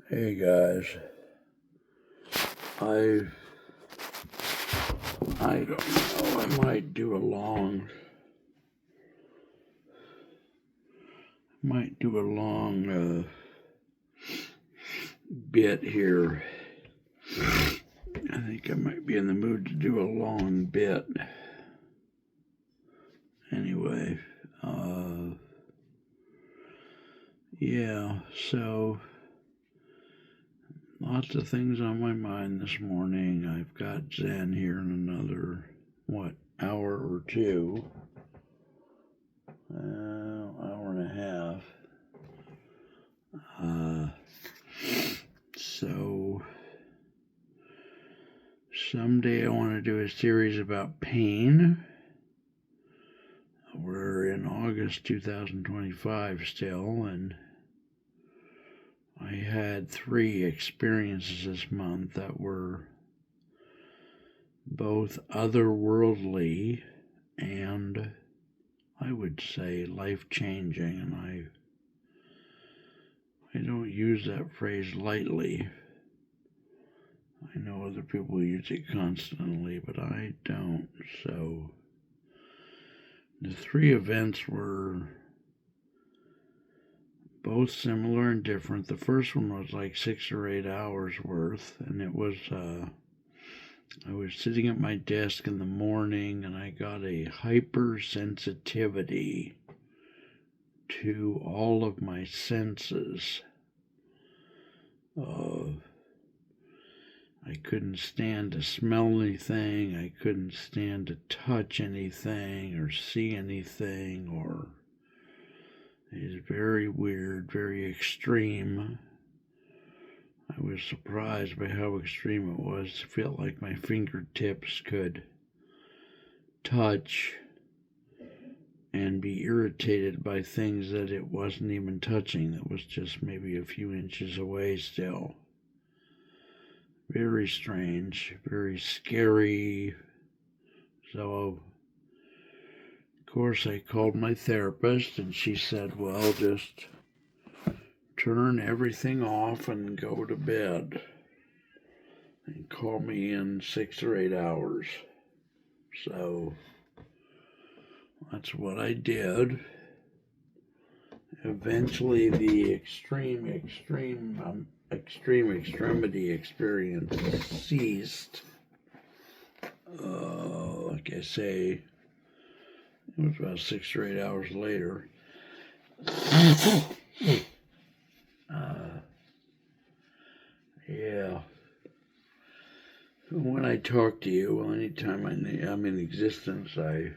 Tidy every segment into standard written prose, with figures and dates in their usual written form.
Hey guys, I don't know. I might do a long bit here. I think I might be in the mood to do a long bit. Anyway, yeah. So lots of things on my mind this morning. I've got Zen here in another hour or two. Hour and a half. So someday I want to do a series about pain. We're in August 2025 still, and I had 3 experiences this month that were both otherworldly and, I would say, life-changing, and I don't use that phrase lightly. I know other people use it constantly, but I don't. So the 3 events were both similar and different. The first one was like 6 or 8 hours worth, and it was I was sitting at my desk in the morning, and I got a hypersensitivity to all of my senses. I couldn't stand to smell anything. I couldn't stand to touch anything or see anything. Or it's very weird, very extreme. I was surprised by how extreme it was. It felt like my fingertips could touch and be irritated by things that it wasn't even touching, that was just maybe a few inches away still. Very strange, very scary. So, of course, I called my therapist, and she said, well, just turn everything off and go to bed. And call me in 6 or 8 hours. So that's what I did. Eventually, the extremity experience ceased. Like I say, it was about 6 or 8 hours later. Yeah. When I talk to you, well, anytime I'm in existence, my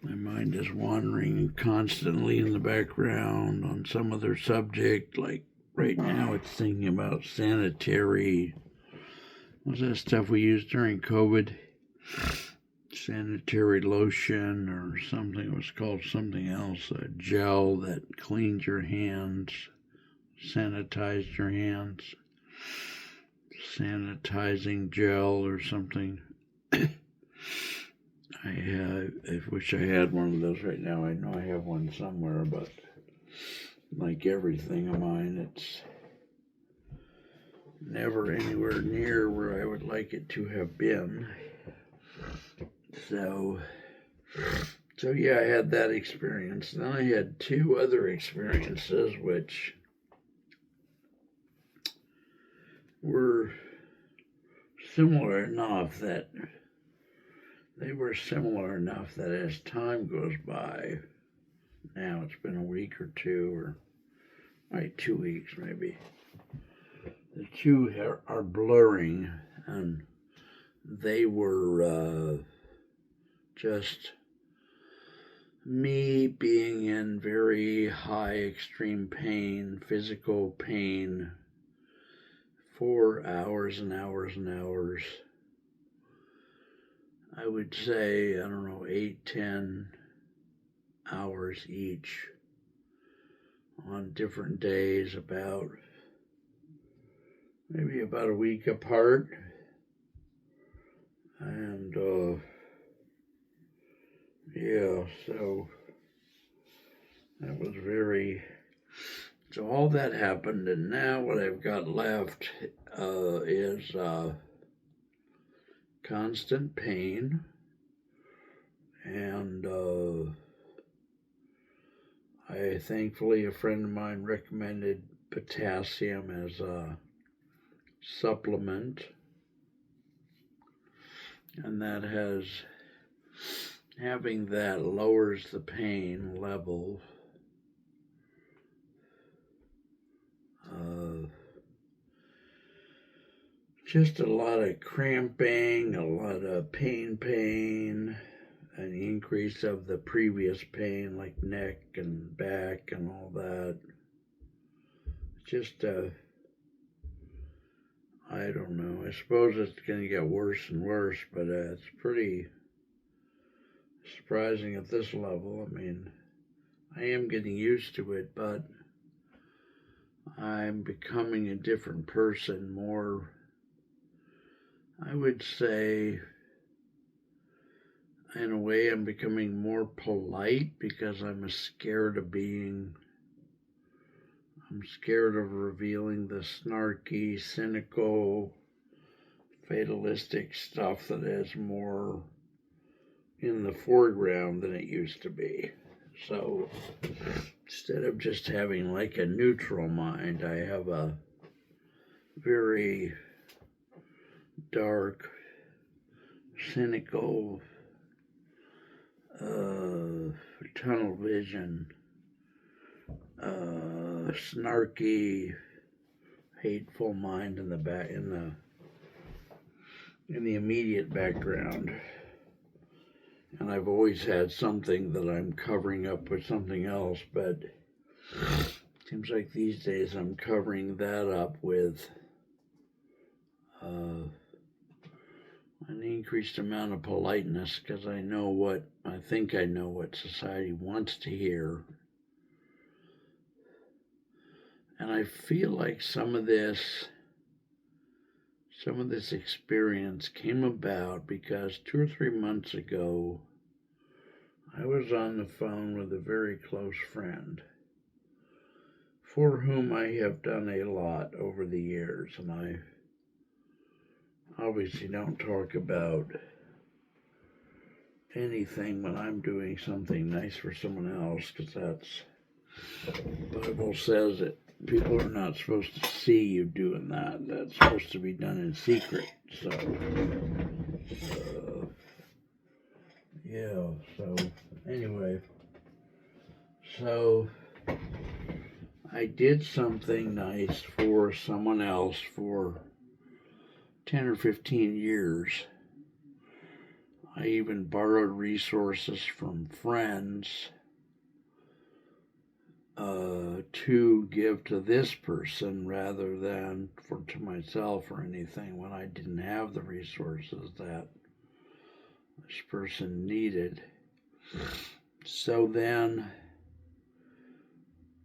mind is wandering constantly in the background on some other subject. Like right now, it's thinking about sanitary. What's that stuff we used during COVID? Sanitary lotion or something. It was called something else. A gel that cleaned your hands, sanitized your hands. Sanitizing gel or something. I wish I had one of those right now. I know I have one somewhere, but like everything of mine, it's never anywhere near where I would like it to have been. So yeah, I had that experience. Then I had 2 other experiences which were similar enough that as time goes by, now it's been a week or 2, or 2 weeks maybe, the 2 are blurring, and they were just me being in very high extreme pain, physical pain, for hours and hours and hours. I would say, 8, 10 hours each on different days, maybe about a week apart. And yeah, so that was very So all that happened, and now what I've got left is constant pain, and thankfully a friend of mine recommended potassium as a supplement, and having that lowers the pain level. Just a lot of cramping, a lot of pain, an increase of the previous pain, like neck and back and all that. Just, I don't know. I suppose it's going to get worse and worse, but it's pretty surprising at this level. I mean, I am getting used to it, but I'm becoming a different person, more, I would say, in a way, I'm becoming more polite because I'm scared of revealing the snarky, cynical, fatalistic stuff that is more in the foreground than it used to be. So instead of just having like a neutral mind, I have a very dark, cynical, tunnel vision, snarky, hateful mind in the immediate background. And I've always had something that I'm covering up with something else, but it seems like these days I'm covering that up with an increased amount of politeness, because I think I know what society wants to hear. And I feel like some of this experience came about because 2 or 3 months ago, I was on the phone with a very close friend for whom I have done a lot over the years, and I obviously don't talk about anything when I'm doing something nice for someone else, because the Bible says that people are not supposed to see you doing that. That's supposed to be done in secret. So, anyway, I did something nice for someone else for 10 or 15 years. I even borrowed resources from friends to give to this person rather than to myself or anything, when I didn't have the resources that this person needed. So then,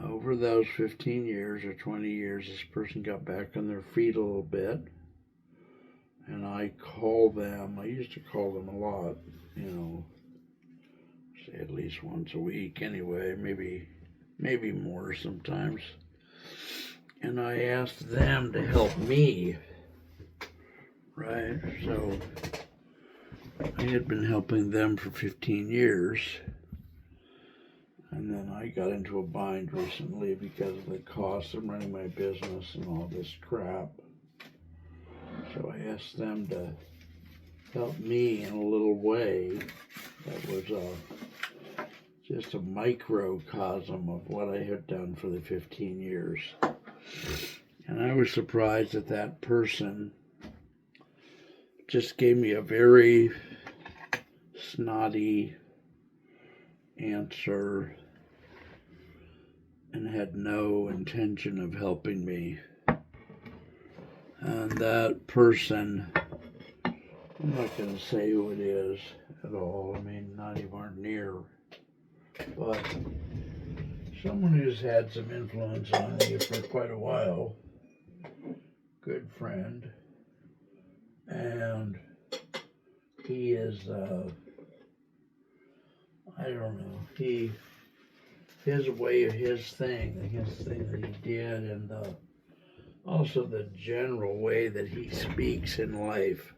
over those 15 years or 20 years, this person got back on their feet a little bit, and I used to call them a lot, say at least once a week anyway, maybe more sometimes. And I asked them to help me, right? So I had been helping them for 15 years, and then I got into a bind recently because of the cost of running my business and all this crap. So I asked them to help me in a little way that was just a microcosm of what I had done for the 15 years. And I was surprised that that person just gave me a very snotty answer and had no intention of helping me. And that person, I'm not going to say who it is at all, I mean, not even near, but someone who's had some influence on me for quite a while, good friend, and he is, I don't know, he his way, his thing that he did, and also the general way that he speaks in life,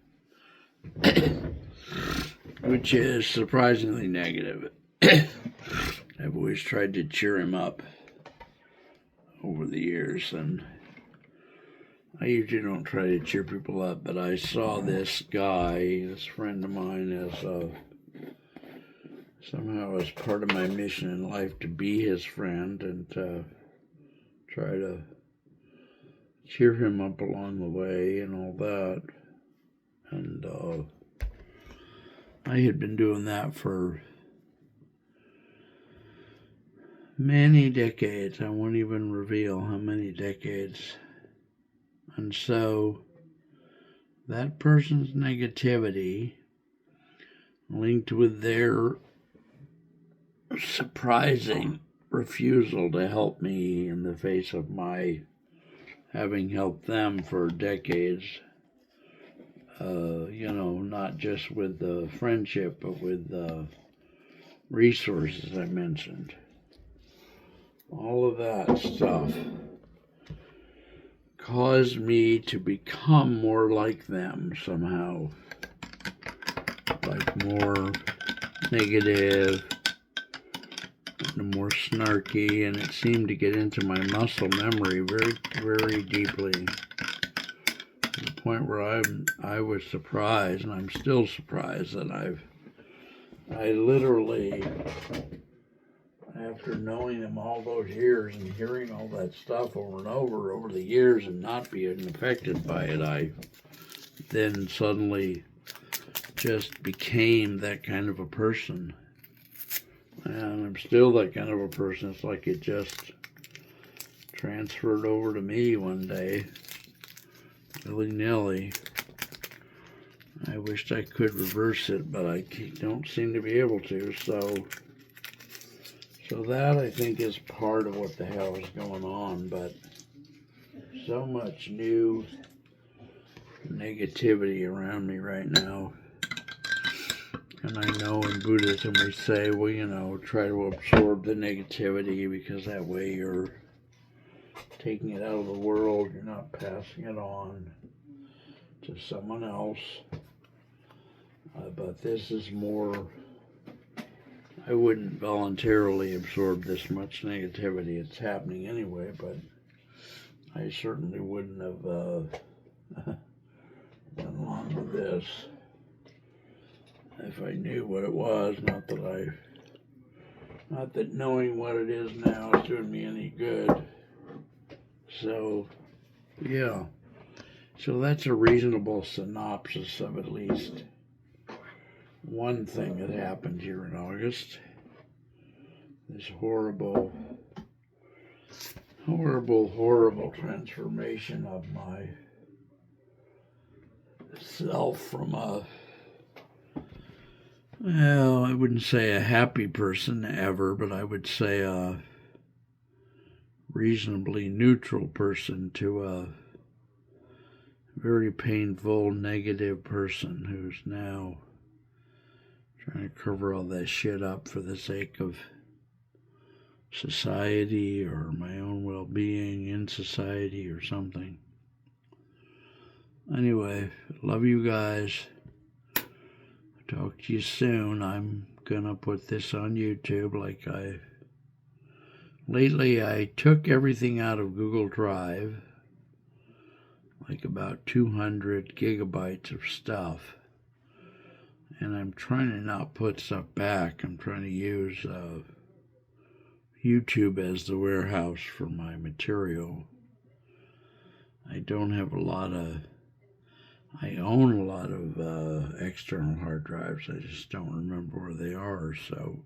which is surprisingly negative. I've always tried to cheer him up over the years, and I usually don't try to cheer people up, but I saw this guy, this friend of mine, as somehow as part of my mission in life to be his friend and to try to cheer him up along the way and all that. And I had been doing that for many decades. I won't even reveal how many decades. And so that person's negativity linked with their surprising refusal to help me in the face of my having helped them for decades, not just with the friendship, but with the resources I mentioned. All of that stuff caused me to become more like them somehow, like more negative, more snarky, and it seemed to get into my muscle memory very, very deeply, to the point where I was surprised, and I'm still surprised that I literally, after knowing them all those years and hearing all that stuff over and over the years and not being affected by it, I then suddenly just became that kind of a person. And I'm still that kind of a person. It's like it just transferred over to me one day, willy-nilly. I wished I could reverse it, but I don't seem to be able to. So that, I think, is part of what the hell is going on. But so much new negativity around me right now. And I know in Buddhism we say, well, try to absorb the negativity, because that way you're taking it out of the world. You're not passing it on to someone else. But this is more, I wouldn't voluntarily absorb this much negativity. It's happening anyway, but I certainly wouldn't have gone along with this if I knew what it was. Not that knowing what it is now is doing me any good. So, yeah. So that's a reasonable synopsis of at least one thing that happened here in August. This horrible transformation of my self from I wouldn't say a happy person ever, but I would say a reasonably neutral person to a very painful, negative person who's now trying to cover all that shit up for the sake of society or my own well-being in society or something. Anyway, love you guys. Talk to you soon. I'm gonna put this on YouTube. Lately I took everything out of Google Drive, like about 200 gigabytes of stuff, and I'm trying to not put stuff back. I'm trying to use YouTube as the warehouse for my material. I own a lot of external hard drives. I just don't remember where they are. So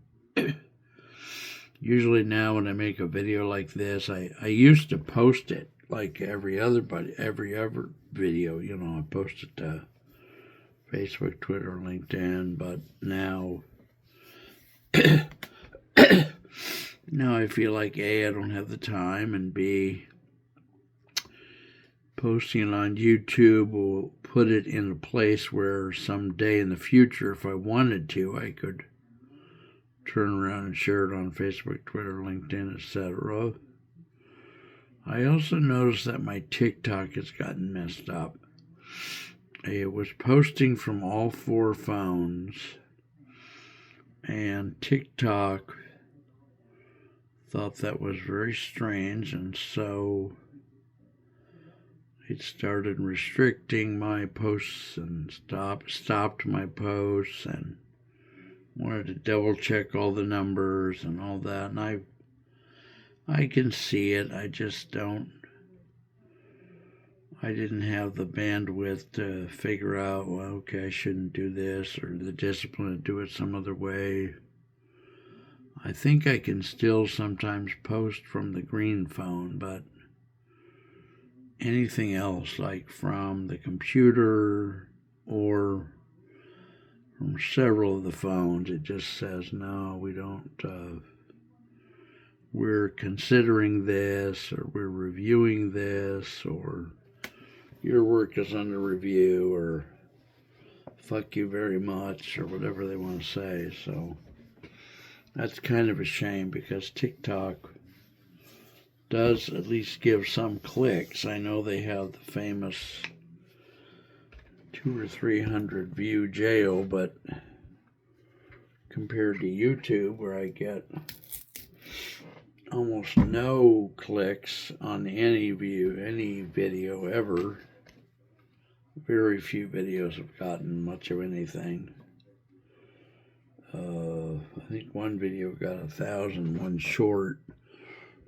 usually now when I make a video like this, I used to post it like every other video. I post it to Facebook, Twitter, LinkedIn, but now I feel like A, I don't have the time, and B, posting it on YouTube will put it in a place where someday in the future, if I wanted to, I could turn around and share it on Facebook, Twitter, LinkedIn, etc. I also noticed that my TikTok has gotten messed up. It was posting from all 4 phones, and TikTok thought that was very strange, and so it started restricting my posts and stopped my posts and wanted to double check all the numbers and all that. And I can see it. I just don't. I didn't have the bandwidth to figure out, well, okay, I shouldn't do this, or the discipline to do it some other way. I think I can still sometimes post from the green phone, but anything else, like from the computer or from several of the phones, it just says, no, we don't, we're considering this, or we're reviewing this, or your work is under review, or fuck you very much, or whatever they want to say. So that's kind of a shame, because TikTok does at least give some clicks. I know they have the famous 200 or 300 view jail, but compared to YouTube, where I get almost no clicks on any video ever, very few videos have gotten much of anything. I think one video got 1,000, one short.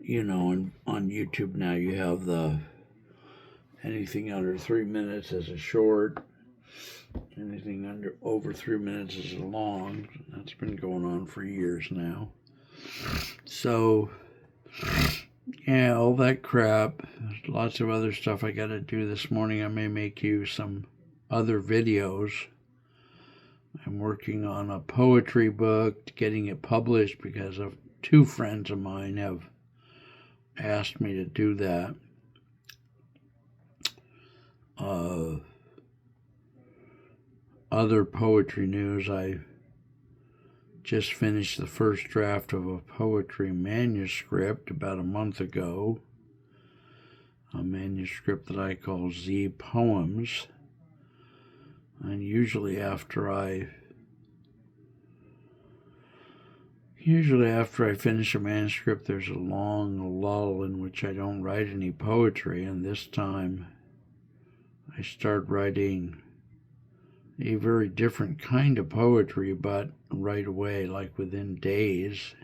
You know, and on YouTube now you have anything under 3 minutes as a short, anything over 3 minutes is a long. That's been going on for years now. So, yeah, all that crap. There's lots of other stuff I got to do this morning. I may make you some other videos. I'm working on a poetry book, getting it published, because of 2 friends of mine have asked me to do that. Other poetry news, I just finished the first draft of a poetry manuscript about a month ago, a manuscript that I call Z Poems. And usually after I finish a manuscript, there's a long lull in which I don't write any poetry, and this time I start writing a very different kind of poetry, but right away, like within days.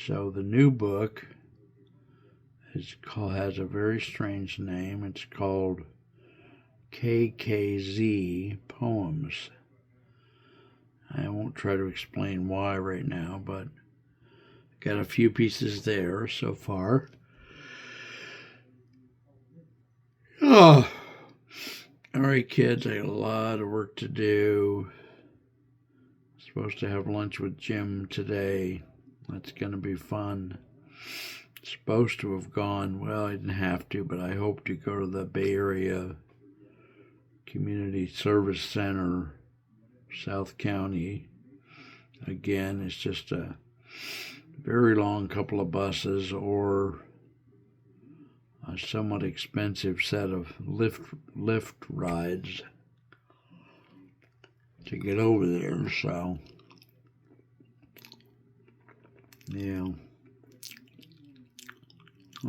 So the new book has a very strange name. It's called KKZ Poems. I won't try to explain why right now, but got a few pieces there so far. Oh, all right, kids, I got a lot of work to do. I'm supposed to have lunch with Jim today. That's going to be fun. Supposed to have gone, well, I didn't have to, but I hope to go to the Bay Area Community Service Center, South County. Again, it's just a very long couple of buses or a somewhat expensive set of lift rides to get over there. So, yeah.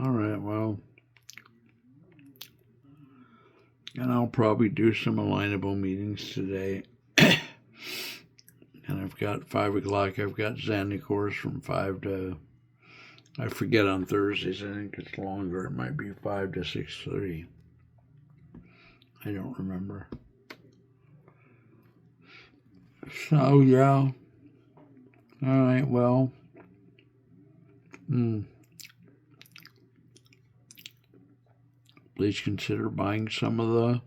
All right, well, and I'll probably do some alignable meetings today. And I've got 5 o'clock. I've got Xandy course from 5 to, I forget on Thursdays. I think it's longer. It might be 5 to 6:30. I don't remember. So, yeah. All right, well. Please consider buying some of the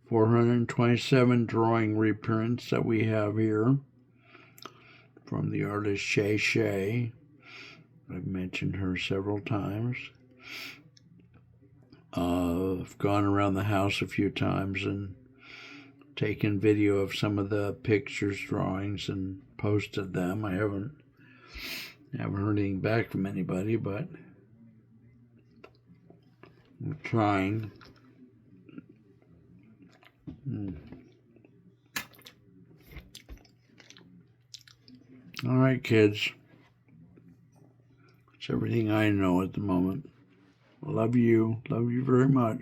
427 drawing reprints that we have here from the artist Shay Shay. I've mentioned her several times. I've gone around the house a few times and taken video of some of the pictures, drawings, and posted them. I haven't heard anything back from anybody, but I'm trying. All right, kids. That's everything I know at the moment. Love you. Love you very much.